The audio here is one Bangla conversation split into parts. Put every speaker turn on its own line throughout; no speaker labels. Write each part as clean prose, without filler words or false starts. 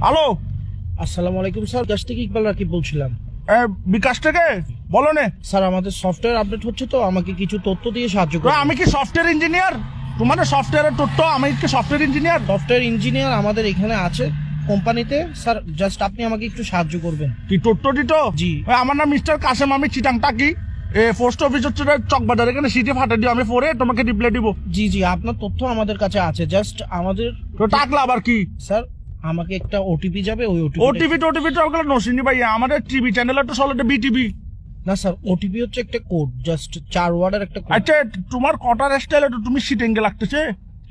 হ্যালো,
আসসালামু আলাইকুম স্যার, কাছ থেকে ইকবাল রাকিব বলছিলাম।
বিকাশ থেকে বলো নে।
স্যার আমাদের সফটওয়্যার আপডেট হচ্ছে, তো আমাকে কিছু তথ্য দিয়ে সাহায্য করুন।
আমি কি সফটওয়্যার ইঞ্জিনিয়ার? তোমাদের সফটওয়্যারের তথ্য, আমি কি সফটওয়্যার ইঞ্জিনিয়ার?
সফটওয়্যার ইঞ্জিনিয়ার আমাদের এখানে আছে কোম্পানিতে। স্যার জাস্ট আপনি আমাকে একটু সাহায্য করবেন।
কি তথ্য দিত?
জি।
আমার নাম মিস্টার কাসেম, আমি চিটাং টাকি। পোস্ট অফিস হচ্ছে চকবাজার, এখানে সিটি ফাটা দিও, আমি পরে তোমাকে রিপ্লাই দিব।
জি জি, আপনার তথ্য আমাদের কাছে আছে, জাস্ট আমাদের
তো টাকলা আবার কি?
স্যার আমাকে একটা ওটিপি যাবে, ওই
ওটিপি ওগুলো নসিনি ভাই, আমাদের টিভি চ্যানেল তো চলে বিটিভি।
না স্যার, ওটিপি হচ্ছে একটা কোড, জাস্ট 4 ওয়ার্ডের একটা কোড।
আচ্ছা, তোমার কটার স্টাইল তুমি সিটেঙ্গে লাগতেছে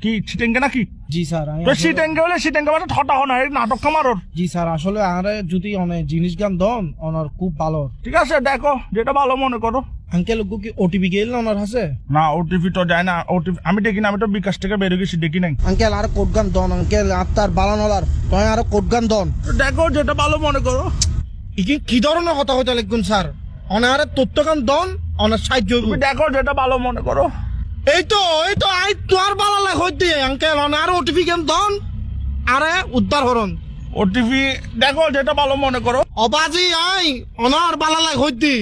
কি? সিটেঙ্গে নাকি?
জি স্যার, আমি
তো সিটেঙ্গে হলে সিটেঙ্গে মানে ঠটা হো না, এই নাটক কামারোর।
জি স্যার, আসলে আরে যদি অনেক জিনিস গান দন ওনার খুব ভালো।
ঠিক আছে, দেখো যেটা ভালো মনে করো।
আঙ্কেল কি ওটিপি গেল না ওনার হাসে?
না, ওটিপি তো যায় না। ওটিপি আমি দেখি না, আমি তো বিকাশ থেকে বেরো গেছি, দেখি নাই।
আঙ্কেল আর কোড গান দন, আঙ্কেল আপনার বালানলার তুমি আর কোড গান দন।
দেখো যেটা ভালো মনে করো।
কি ধরনের কথা হইতে লিখুন স্যার? অনারে তথ্য গান দন, অনার সাহায্য
তুমি দেখো যেটা ভালো মনে করো।
এই তো আই তোর বালা লাগ হইতে আঙ্কেল অনার ওটিপি গান দন, আরে উদ্ধার হরন।
ওটিপি দেখো যেটা ভালো মনে করো।
অবাজি আই অনার বালা লাগ হইতে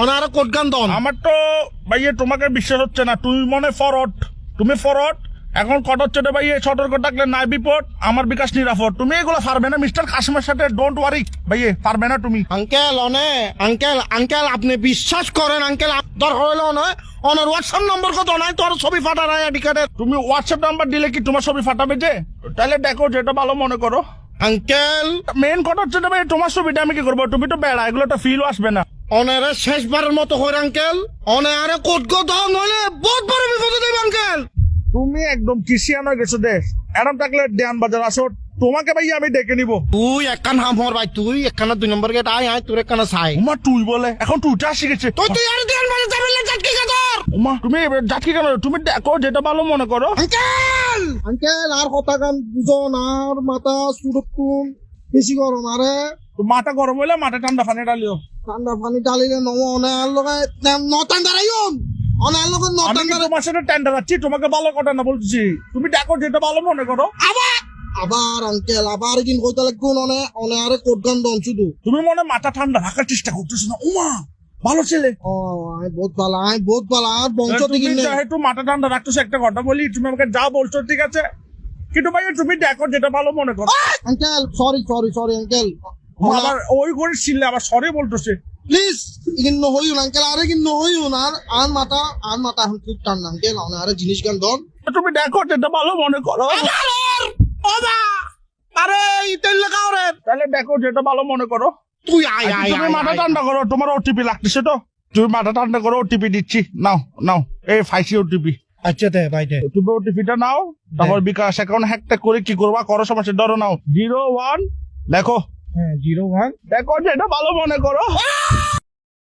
অনার কোড গান দন।
আমার তো ভাইয়ে তোমাকে বিশ্বাস হচ্ছে না, তুমি মনে ফরওয়ার্ড, তুমি ফরওয়ার্ড। এখন কট হচ্ছে রে ভাইয়ে, সতর্ক থাকলে নাই বিপদ, আমার বিকাশ নিরাপদ। তুমি এগুলো পারবে না মিস্টার কাশিমের সাথে, ডোন্ট ওয়ারি ভাইয়ে, পারবে না তুমি।
আঙ্কেল আঙ্কেল আপনি বিশ্বাস করেন আঙ্কেল, দর হইল নয় অনার হোয়াটসঅ্যাপ নম্বর কত নাই তোর ছবি ফাটা নাই আইডি কার্ডের।
তুমি হোয়াটসঅ্যাপ নাম্বার দিলে কি তোমার ছবি ফাটাবে যে? তাহলে দেখো যেটা ভালো মনে করো।
আঙ্কেল
মেন কথা হচ্ছে ভাই, তোমার ছবিটা আমি কি করবো? তুমি তো বেড়া, এগুলো তো ফিলও আসবে না।
অনারে শেষবারের মতো হই আঙ্কেল, অনারে কোড গো দাও নইলে বহুত বড় বিপদে দেব আঙ্কেল।
তুমি একদম কিসিয়ান হয়ে গেছো দেশ। এরম থাকলে দেয়ান বাজার আসো, তোমাকে ভাই আমি ডেকে নিবো।
তুই একখান হাম হর ভাই, তুই একখানা 2 নম্বর গেট আয় তোর একখানা চাই।
উমা তুই বলে, এখন তুইটা শিখেছে।
তুই আর দেন বাজে যাবেলে জাটকি গাদর।
উমা তুমি যাচ্ছি কেন? তুমি দেখো যেটা ভালো মনে করো।
আঙ্কেল আর কথা গান বুঝন, আর মাথা সুরক্ষণ বেশি গরম, আরে
তো মাথা গরম হইলে মাথা ঠান্ডা পানি ডালিও।
ঠান্ডা পানি ডালিলে নম অনার লগে নটান দাঁড়াইম, অনার লগে
আমি
নটান
কি
দাঁড়াই।
তোমার সাথে টেন্ডার আছি? তোমাকে ভালো কথা না বলছি, তুমি দেখো যেটা ভালো মনে করো।
আবার আঙ্কেল আবার কিন কইতে লাগুন, অনে কোড গান দন শুধু।
তুমি মনে মাথা ঠান্ডা রাখার চেষ্টা করতেছো না? উমা ভালো ছেলে।
ও আই বহুত ভালো আর বংশ
তুমি
থেকে
যেহেতু মাথা ঠান্ডা রাখতেছো, একটা কথা বলি, তুমি আমাকে যা বলছো ঠিক আছে, কিন্তু ভাই তুমি দেখো যেটা ভালো মনে করো।
আঙ্কেল সরি আঙ্কেল,
আবার ওই করে ছিলে আবার সরি বলতেছে।
প্লিজ ইগিন নহইউন আঙ্কেল, আরে কিন নহইউন, আর মাথা এখন খুব টান আঙ্কেল, আরে জিনিস গান দন।
তুমি দেখো যেটা ভালো মনে করো।
আরে ইতেল লাগাও রে,
তাহলে দেখো যেটা ভালো মনে করো।
তুই আয়
তুমি মাথা ঠান্ডা করো, তোমার ওটিপি লাগতেছে তো, তুমি মাথা ঠান্ডা করো, ওটিপি দিচ্ছি, নাও এই ফাইসি ওটিপি।
আচ্ছা দে ভাই দে,
তুমি ওটিপিটা নাও, তারপর বিকাশ অ্যাকাউন্ট হ্যাকটা করে কি করবা করো, সমস্যা ধরো নাও 01 দেখো।
হ্যাঁ 01
দেখো যেটা ভালো মনে করো।